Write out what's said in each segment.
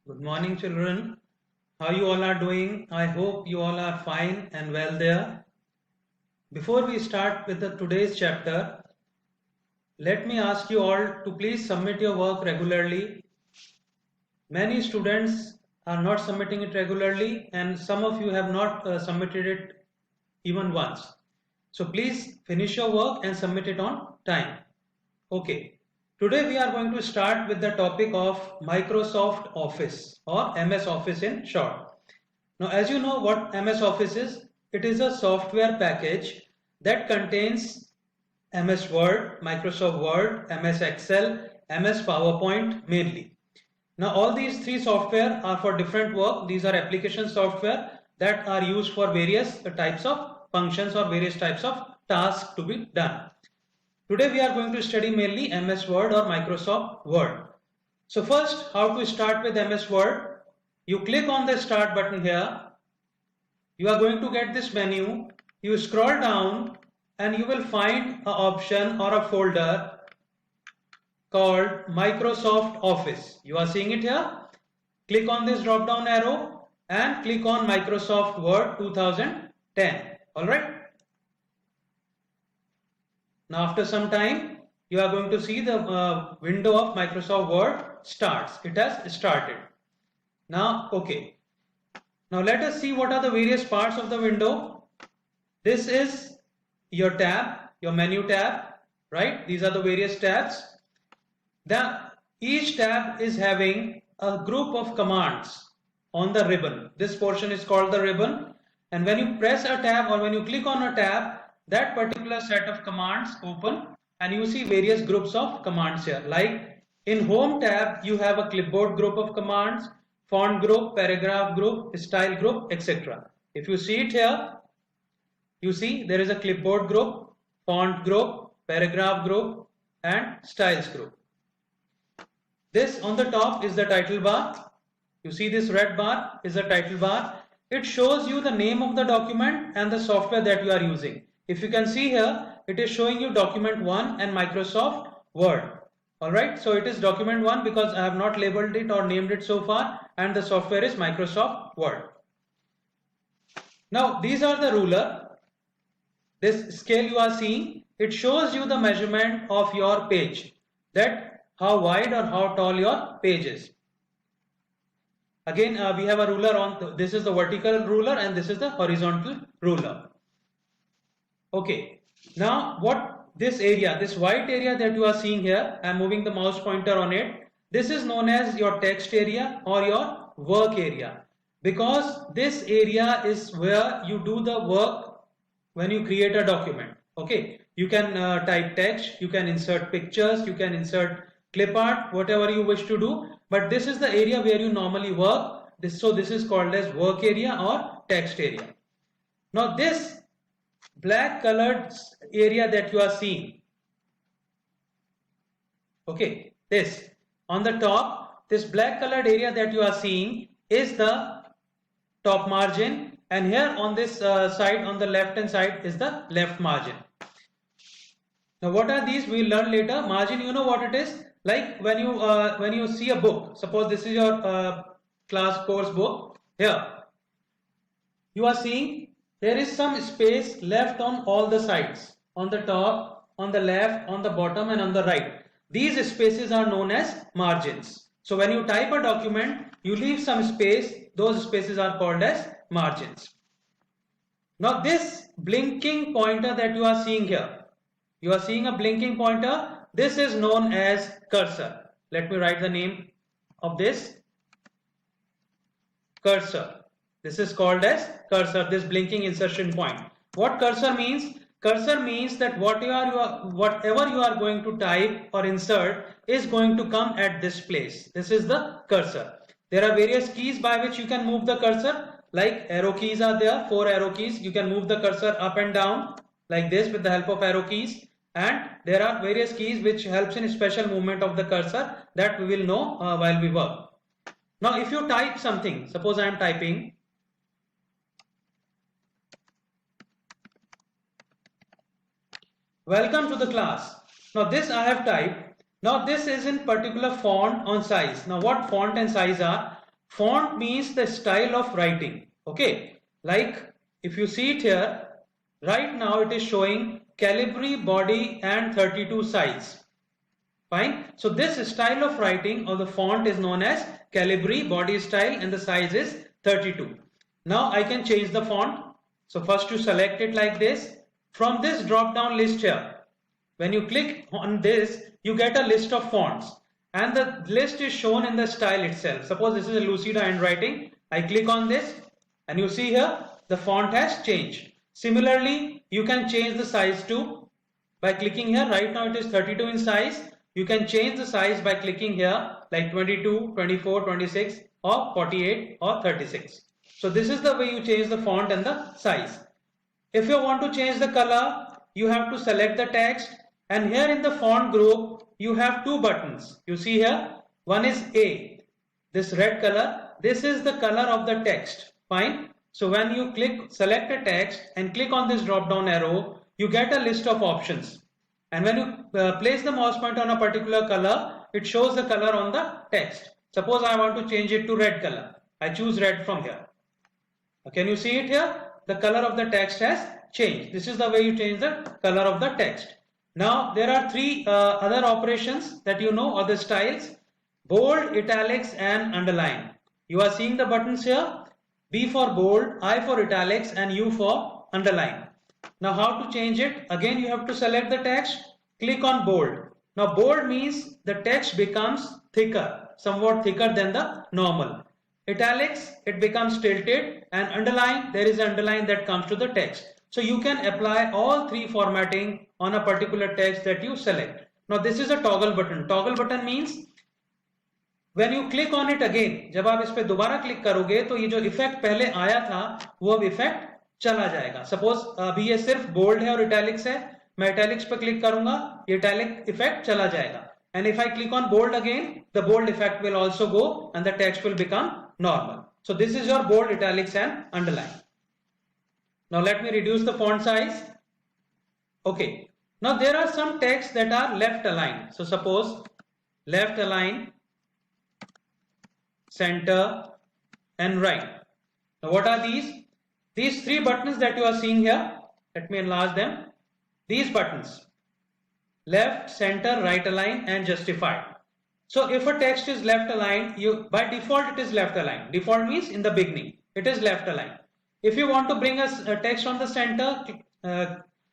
Good morning, children. How you all are doing? I hope you all are fine and well there. Before we start with today's chapter, let me ask you all to please submit your work regularly. Many students are not submitting it regularly, and some of you have not submitted it even once. So please finish your work and submit it on time. Okay. Today we are going to start with the topic of Microsoft Office or MS Office in short. Now, as you know what MS Office is, it is a software package that contains MS Word, Microsoft Word, MS Excel, MS PowerPoint mainly. Now, all these three software are for different work. These are application software that are used for various types of functions or various types of tasks to be done. Today we are going to study mainly MS Word or Microsoft Word. So first, how to start with MS Word? You click on the start button here. You are going to get this menu. You scroll down and you will find an option or a folder called Microsoft Office. You are seeing it here. Click on this drop down arrow and click on Microsoft Word 2010. Alright. Now after some time, you are going to see the window of Microsoft Word starts. It has started. Now, okay. Now let us see what are the various parts of the window. This is your tab, your menu tab, right? These are the various tabs. Each tab is having a group of commands on the ribbon. This portion is called the ribbon. And when you press a tab or when you click on a tab, that particular set of commands open and you see various groups of commands here. Like in Home tab, you have a clipboard group of commands, font group, paragraph group, style group, etc. If you see it here, you see there is a clipboard group, font group, paragraph group, and styles group. This on the top is the title bar. You see this red bar is the title bar. It shows you the name of the document and the software that you are using. If you can see here, it is showing you document 1 and Microsoft Word. Alright, so it is document 1 because I have not labeled it or named it so far, and the software is Microsoft Word. Now these are the ruler. This scale you are seeing, it shows you the measurement of your page, that how wide or how tall your page is. Again, we have a ruler on, this is the vertical ruler and this is the horizontal ruler. Okay, now what this area, this white area that you are seeing here, I am moving the mouse pointer on it. This is known as your text area or your work area, because this area is where you do the work when you create a document. Okay, you can type text, you can insert pictures, you can insert clip art, whatever you wish to do, but this is the area where you normally work. So this is called as work area or text area. Now this black colored area that you are seeing, okay, this on the top, this black colored area that you are seeing is the top margin, and here on this side, on the left hand side, is the left margin. Now what are these? We will learn later. Margin, you know what it is? Like when you see a book, suppose this is your class course book. Here you are seeing there is some space left on all the sides, on the top, on the left, on the bottom, and on the right. These spaces are known as margins. So when you type a document, you leave some space. Those spaces are called as margins. Now this blinking pointer that you are seeing here, you are seeing a blinking pointer. This is known as cursor. Let me write the name of this. Cursor. This is called as cursor, this blinking insertion point. What cursor means? Cursor means that whatever you are going to type or insert is going to come at this place. This is the cursor. There are various keys by which you can move the cursor, like arrow keys are there, 4 arrow keys. You can move the cursor up and down like this with the help of arrow keys. And there are various keys which helps in special movement of the cursor that we will know while we work. Now if you type something, suppose I am typing welcome to the class. Now this I have typed. Now this is in particular font on size. Now what font and size are? Font means the style of writing. Okay, like if you see it here, right now it is showing Calibri body and 32 size. Fine. So this style of writing or the font is known as Calibri body style and the size is 32. Now I can change the font. So first you select it like this. From this drop down list here, when you click on this, you get a list of fonts and the list is shown in the style itself. Suppose this is a Lucida handwriting. I click on this and you see here the font has changed. Similarly, you can change the size too by clicking here. Right now it is 32 in size. You can change the size by clicking here like 22, 24, 26 or 48 or 36. So this is the way you change the font and the size. If you want to change the color, you have to select the text, and here in the font group you have two buttons. You see here, one is A, this red color. This is the color of the text. Fine. So when you select a text and click on this drop down arrow, you get a list of options. And when you place the mouse pointer on a particular color, it shows the color on the text. Suppose I want to change it to red color. I choose red from here. Can you see it here? The color of the text has changed. This is the way you change the color of the text. Now there are three other operations that you know, or the styles: bold, italics and underline. You are seeing the buttons here. B for bold, I for italics and U for underline. Now how to change it? Again you have to select the text, click on bold. Now bold means the text becomes thicker, somewhat thicker than the normal. Italics, it becomes tilted, and underline, there is an underline that comes to the text. So you can apply all three formatting on a particular text that you select. Now this is a toggle button. Toggle button means when you click on it again, जब आप इस पे दोबारा click करोगे तो ये जो effect पहले आया था वो अब इफेक्ट चला जाएगा. सपोज अभी ये सिर्फ बोल्ड है और इटैलिक्स है, मैं इटैलिक्स पे क्लिक करूंगा, ये इटैलिक इफेक्ट चला जाएगा. And if I click on bold again, the bold effect will also go and the text will become normal. So this is your bold, italics and underline. Now let me reduce the font size. Okay. Now there are some texts that are left aligned. So suppose left align, center and right. Now what are these? These three buttons that you are seeing here, let me enlarge them. These buttons, left, center, right align and justify. So if a text is left aligned, by default it is left aligned. Default means in the beginning it is left aligned. If you want to bring a text on the center,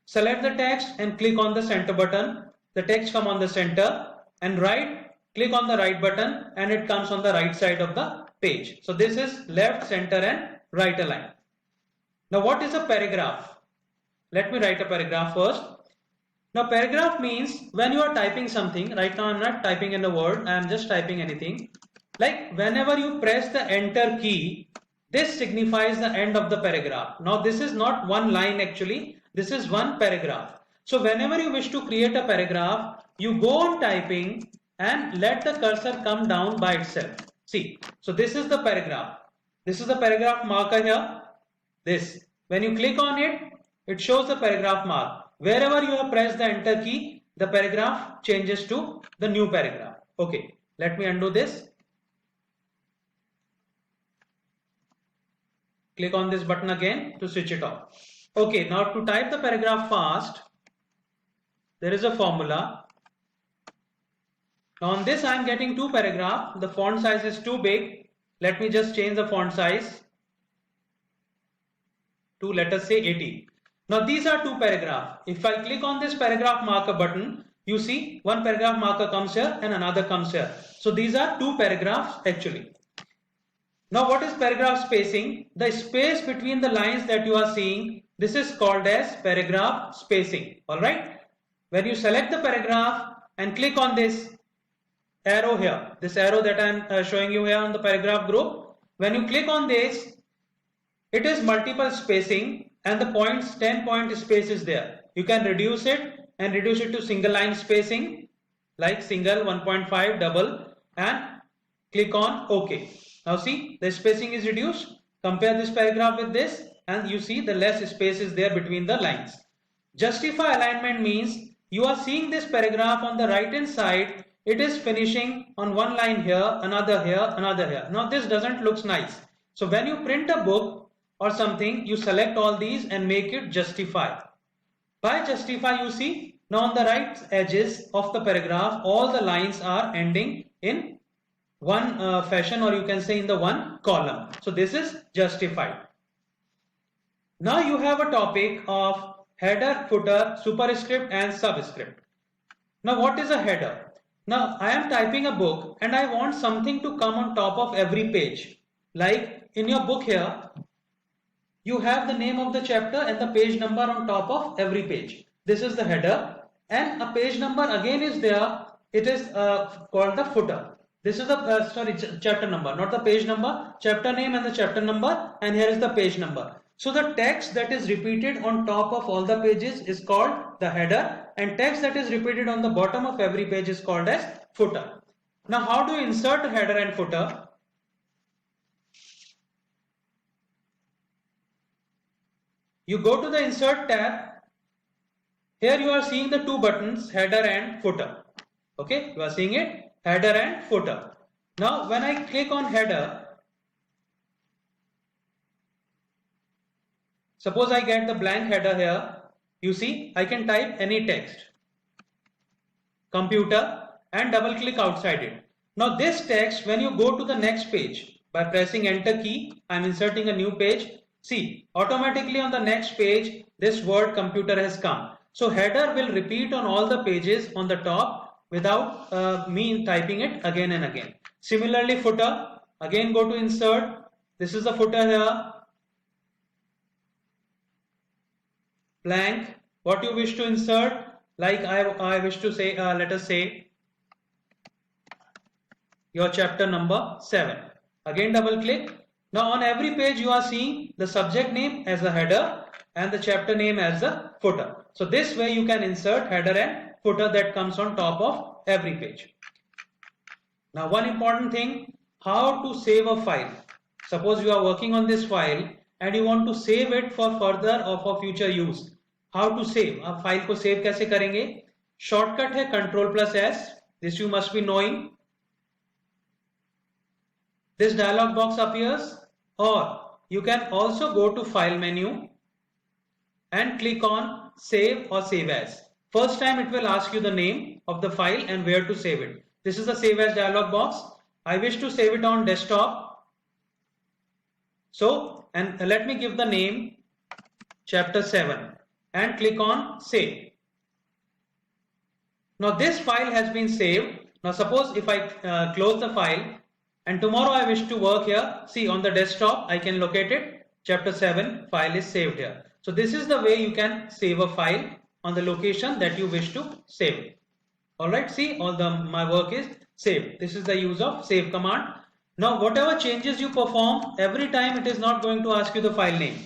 select the text and click on the center button. The text come on the center, and right, click on the right button and it comes on the right side of the page. So this is left, center and right align. Now what is a paragraph? Let me write a paragraph first. Now paragraph means when you are typing something. Right now I am not typing in the word, I am just typing anything. Like whenever you press the enter key, this signifies the end of the paragraph. Now this is not one line actually, this is one paragraph. So whenever you wish to create a paragraph, you go on typing and let the cursor come down by itself. See, so this is the paragraph. This is the paragraph marker here. This, when you click on it, it shows the paragraph mark. Wherever you have pressed the enter key, the paragraph changes to the new paragraph. Okay, let me undo this. Click on this button again to switch it off. Okay, now to type the paragraph fast, there is a formula. Now on this I am getting two paragraphs. The font size is too big. Let me just change the font size to, let us say, 80. Now these are two paragraphs. If I click on this paragraph marker button, you see one paragraph marker comes here and another comes here. So these are two paragraphs actually. Now what is paragraph spacing? The space between the lines that you are seeing, this is called as paragraph spacing. Alright. When you select the paragraph and click on this arrow here, this arrow that I am showing you here on the paragraph group, when you click on this, it is multiple spacing and the 10 point space is there. You can reduce it and reduce it to single line spacing, like single, 1.5, double, and click on OK. Now see, the spacing is reduced. Compare this paragraph with this and you see the less space is there between the lines. Justify alignment means you are seeing this paragraph on the right hand side. it is finishing on one line here, another here, another here. Now this doesn't look nice. So when you print a book or something, you select all these and make it justify. By justify, you see, now on the right edges of the paragraph, all the lines are ending in one fashion, or you can say in the one column. So this is justified. Now you have a topic of header, footer, superscript and subscript. Now what is a header? Now I am typing a book and I want something to come on top of every page. Like in your book here, you have the name of the chapter and the page number on top of every page. This is the header, and a page number again is there. It is called the footer. This is the chapter number, not the page number, chapter name and the chapter number, and here is the page number. So the text that is repeated on top of all the pages is called the header, and text that is repeated on the bottom of every page is called as footer. Now how do you insert a header and footer? You go to the insert tab. Here you are seeing the two buttons, header and footer. Okay, you are seeing it, header and footer. Now when I click on header, suppose I get the blank header here, you see I can type any text, computer, and double click outside it. Now this text, when you go to the next page, by pressing enter key, I am inserting a new page. See, automatically on the next page, this word computer has come. So header will repeat on all the pages on the top without me typing it again and again. Similarly, footer, again go to insert. This is the footer here. Blank, what you wish to insert, like I wish to say, let us say, your chapter number 7. Again double click. Now on every page you are seeing the subject name as a header and the chapter name as a footer. So this way you can insert header and footer that comes on top of every page. Now one important thing, how to save a file. Suppose you are working on this file and you want to save it for further or for future use. How to save? आप file को save कैसे करेंगे? Shortcut है Ctrl+S. This you must be knowing. This dialog box appears, or you can also go to file menu and click on save or save as. First time it will ask you the name of the file and where to save it. This is the save as dialog box. I wish to save it on desktop. So, and let me give the name chapter 7 and click on save. Now this file has been saved. Now suppose if I close the file, and tomorrow I wish to work here, see on the desktop I can locate it, chapter 7 file is saved here. So this is the way you can save a file on the location that you wish to save it. Alright, see my work is saved. This is the use of save command. Now whatever changes you perform, every time it is not going to ask you the file name.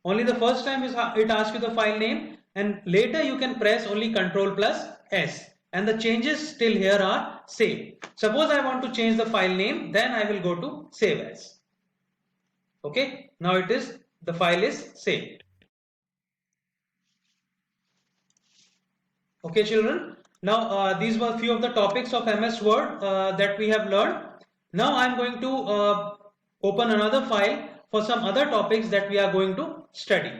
Only the first time it asks you the file name, and later you can press only Ctrl+S. And the changes still here are same. Suppose I want to change the file name, then I will go to save as. Okay, now the file is saved. Okay children, now these were few of the topics of MS Word that we have learned. Now I am going to open another file for some other topics that we are going to study.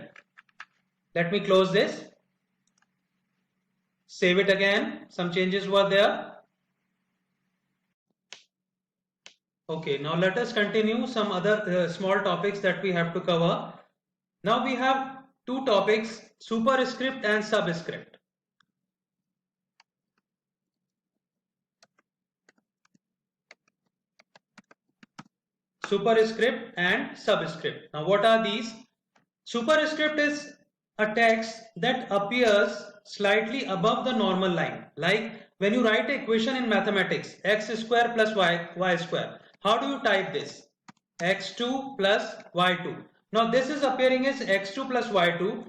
Let me close this. Save it again. Some changes were there. Okay, now let us continue some other small topics that we have to cover. Now we have two topics, superscript and subscript. Superscript and subscript. Now what are these? Superscript is a text that appears slightly above the normal line. Like when you write an equation in mathematics, x square plus y square. How do you type this? x2 plus y2. Now this is appearing as x2 plus y2.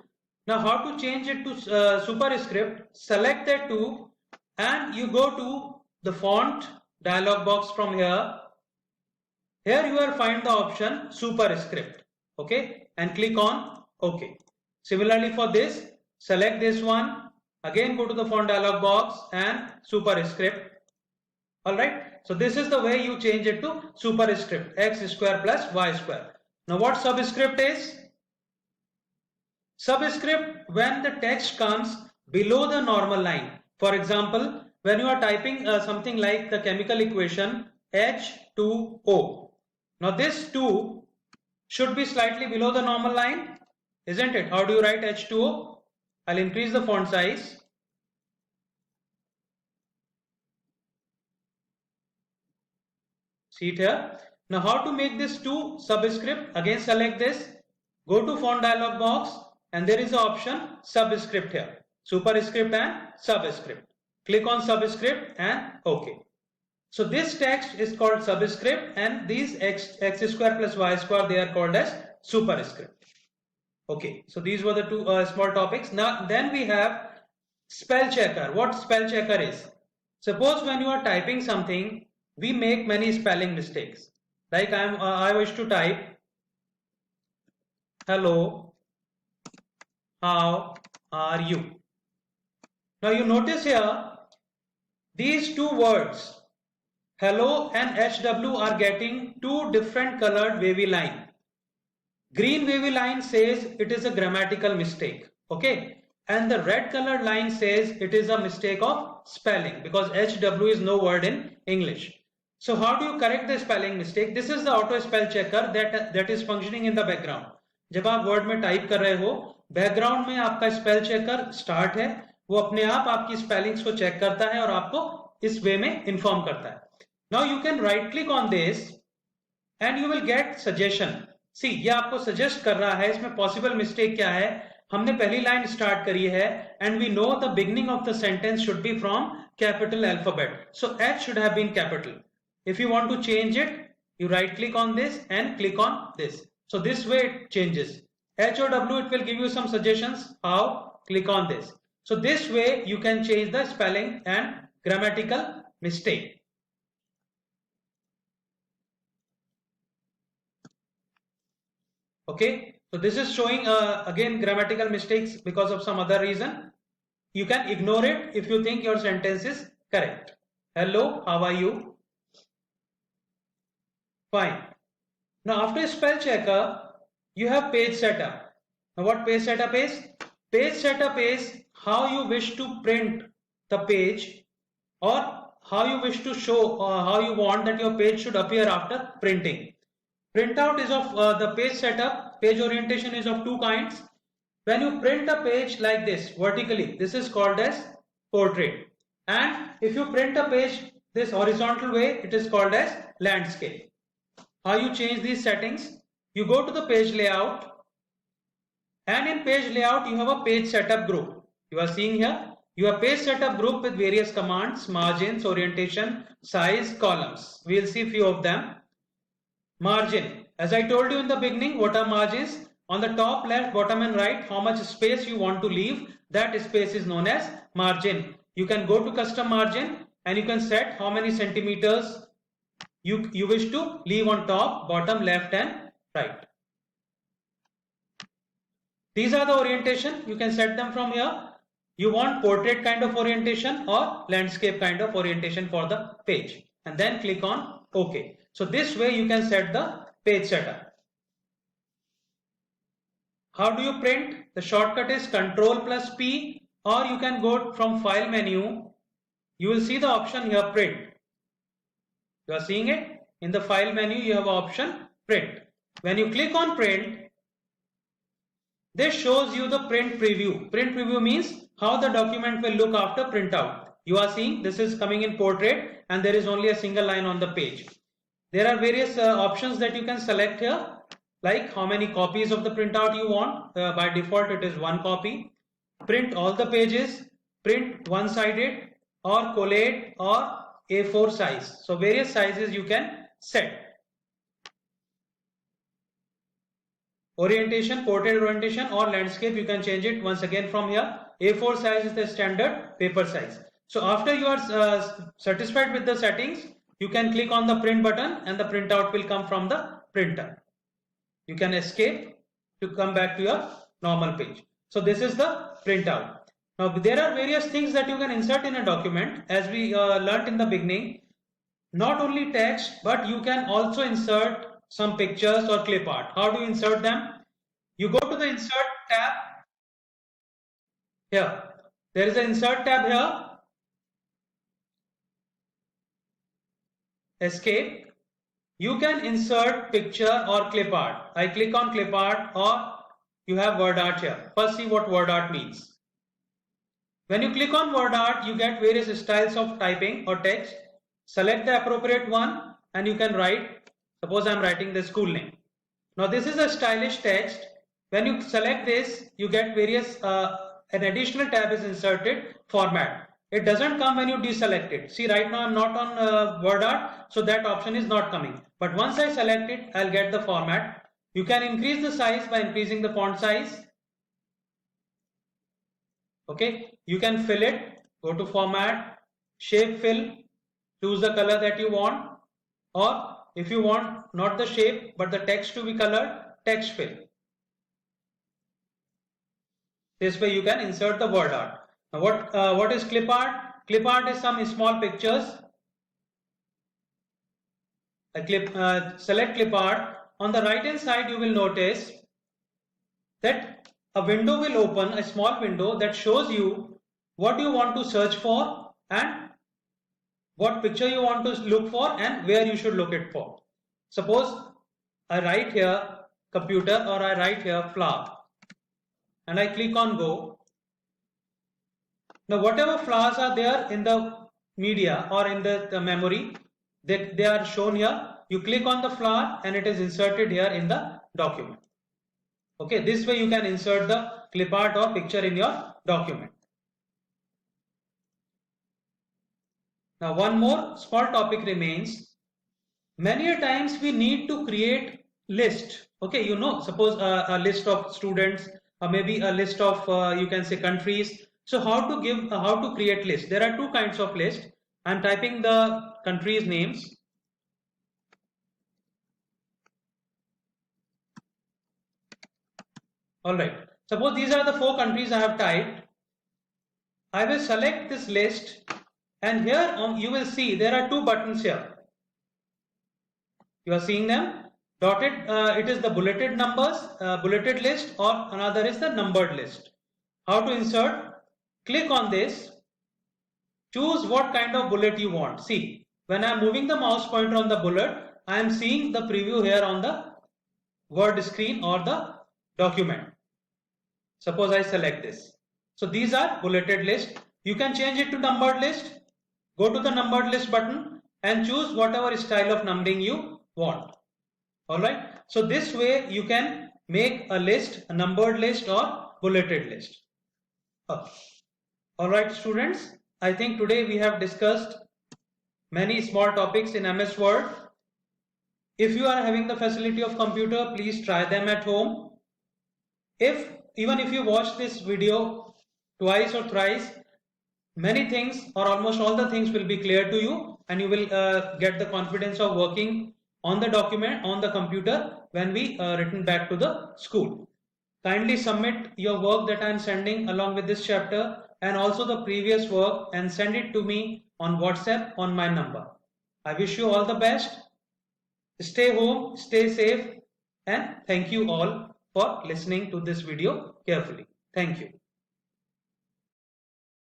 Now how to change it to superscript? Select that 2 and you go to the font dialog box from here. Here you will find the option superscript. Okay, and click on OK. Similarly for this, select this one. Again go to the font dialog box and superscript. Alright, so this is the way you change it to superscript, x square plus y square. Now what subscript is? Subscript when the text comes below the normal line. For example, when you are typing something like the chemical equation H2O. Now this 2 should be slightly below the normal line, isn't it? How do you write H2O? I'll increase the font size. See it here. Now how to make this 2 subscript? Again select this, go to font dialog box, and there is an option subscript here, superscript and subscript. Click on subscript and OK. So this text is called subscript, and these x square plus y square, they are called as superscript. Okay, so these were the two small topics. Now then we have spell checker. What spell checker is? Suppose when you are typing something, we make many spelling mistakes. Like I wish to type hello, how are you? Now you notice here these two words hello and HW are getting two different colored wavy line. Green wavy line says it is a grammatical mistake, okay, and the red colored line says it is a mistake of spelling, because HW is no word in English. So how do you correct the spelling mistake? This is the auto spell checker that is functioning in the background. जब आप word में type कर रहे हो, background में आपका spell checker start है, वो अपने आप आपकी स्पेलिंग्स को चेक करता है और आपको इस वे में इन्फॉर्म करता है. Now you can right click on this and you will get suggestion. See, ये आपको सजेस्ट कर रहा है इसमें पॉसिबल मिस्टेक क्या है. हमने पहली लाइन स्टार्ट करी है and we know the beginning of the sentence should be from capital alphabet. So H should have been capital. If you want to change it, you right click on this and click on this. So this way it changes. H or W, it will give you some suggestions how. Click on this. So this way you can change the spelling and grammatical mistake. Okay, so this is showing again grammatical mistakes because of some other reason. You can ignore it if you think your sentence is correct. Hello, how are you? Fine. Now after spell checker, you have page setup. Now what page setup is? Page setup is how you wish to print the page, or how you wish to show how you want that your page should appear after printing. Printout is of the page setup, page orientation is of two kinds. When you print a page like this vertically, this is called as portrait. And if you print a page this horizontal way, it is called as landscape. How you change these settings? You go to the page layout, and in page layout you have a page setup group. You are seeing here, you have page setup group with various commands, margins, orientation, size, columns. We will see few of them. Margin. As I told you in the beginning, what are margins? On the top, left, bottom and right, how much space you want to leave, that space is known as margin. You can go to custom margin and you can set how many centimeters you wish to leave on top, bottom, left and right. These are the orientation. You can set them from here. You want portrait kind of orientation or landscape kind of orientation for the page, and then click on OK. So this way you can set the page setup. How do you print? The shortcut is Ctrl plus P, or you can go from file menu. You will see the option here, print. You are seeing it in the file menu. You have option print. When you click on print, this shows you the print preview. Print preview means how the document will look after printout. You are seeing this is coming in portrait and there is only a single line on the page. There are various options that you can select here, like how many copies of the printout you want. By default it is one copy. Print all the pages, print one-sided or collate or A4 size. So various sizes you can set. Orientation, portrait orientation or landscape, you can change it once again from here. A4 size is the standard paper size. So after you are satisfied with the settings, you can click on the print button and the printout will come from the printer. You can escape to come back to your normal page. So this is the printout. Now there are various things that you can insert in a document. As we learnt in the beginning, not only text, but you can also insert some pictures or clip art. How do you insert them? You go to the insert tab here. There is an insert tab here. Escape. You can insert picture or clip art. I click on clip art, or you have word art here. First, see what word art means. When you click on word art, you get various styles of typing or text. Select the appropriate one and you can write. Suppose I am writing the school name. Now this is a stylish text. When you select this, you get various, an additional tab is inserted, format. It doesn't come when you deselect it. See, right now I'm not on word art, so that option is not coming. But once I select it, I'll get the format. You can increase the size by increasing the font size. Okay, you can fill it. Go to format, shape fill, choose the color that you want, or if you want not the shape but the text to be colored, text fill. This way you can insert the word art. Now what is clip art? Clip art is some small pictures. Select clip art. On the right hand side you will notice that a window will open, a small window that shows you what you want to search for and what picture you want to look for and where you should look it for. Suppose I write here computer, or I write here flower, and I click on go. Now whatever flowers are there in the media or in the memory, they are shown here. You click on the flower and it is inserted here in the document. Okay, this way you can insert the clip art or picture in your document. Now one more small topic remains. Many a times we need to create list. Okay, you know, suppose a list of students, or maybe a list of you can say countries. So how to create list? There are two kinds of list. I'm typing the countries names. Alright, suppose these are the 4 countries I have typed. I will select this list, and here you will see there are 2 buttons here. You are seeing them dotted. It is the bulleted numbers, bulleted list, or another is the numbered list. How to insert? Click on this. Choose what kind of bullet you want. See, when I am moving the mouse pointer on the bullet, I am seeing the preview here on the word screen or the document. Suppose I select this. So these are bulleted list. You can change it to numbered list. Go to the numbered list button and choose whatever style of numbering you want. Alright. So this way you can make a list, a numbered list or bulleted list. Alright students, I think today we have discussed many small topics in MS Word. If you are having the facility of computer, please try them at home. Even if you watch this video twice or thrice, many things or almost all the things will be clear to you, and you will get the confidence of working on the document on the computer when we return back to the school. Kindly submit your work that I am sending along with this chapter and also the previous work, and send it to me on WhatsApp on my number. I wish you all the best. Stay home, stay safe, and thank you all for listening to this video carefully. Thank you.